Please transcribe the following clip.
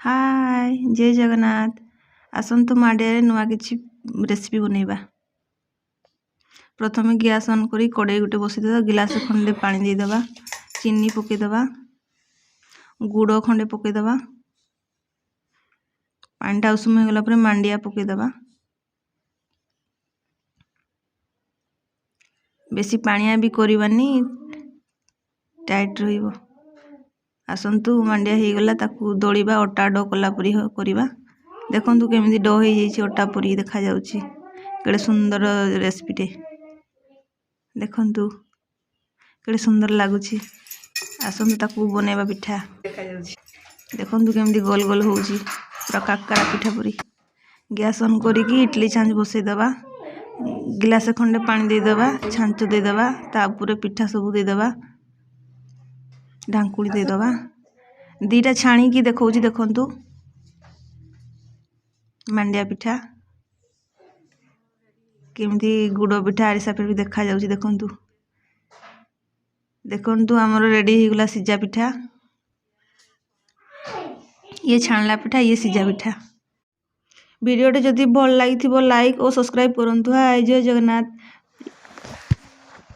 हाय जय जगन्नाथ आसतु मांडिया नुआ किछि रेसिपी बनैबा। प्रथमे गैस ऑन करी कड़ाई गोटे बसई देवा, गिलास खंडे पानी दे देवा, चीनी पके देवा, गुड़ खंडे पके देवा, पानी उषुम हो गला पर मांडिया पके देवा। बेसी पानिया भी करवानी टाइट रहिबो। आसतु मांडिया हो गला ताकू दलिबा, अटा डो कला परी करवा। देखंतु केमिति डो हो जाइछि, अटा परी देखा जाउछि। केडे सुंदर रेसिपी टे देखंतु केडे सुंदर लागुछि। आसतु ताकू बनेबा पिठा देखा जाउछि। देखंतु केमिति गोल गोल होउछि, पूरा काकरा पिठा परी। गैस ऑन करिकी इडली छांच बसई देवा, गिलास खंडे पानी दे देवा, छांच दे देवा, ता ऊपर पिठा सब दे देवा, ढांकुड़ी दे देवा। दीटा छाणी की देखौछि, देखंतु मांडिया पिठा केमिति गुड़ पिठा आरिसा पे भी देखा जाउछि। देखंतु देखंतु हमर रेडी हो गला सिजा पिठा। ये छाणला पिठा, ये सिजा पिठा। वीडियो जदि भल लागिथिबो लाइक और सब्सक्राइब करंतु। हाय जय जगन्नाथ।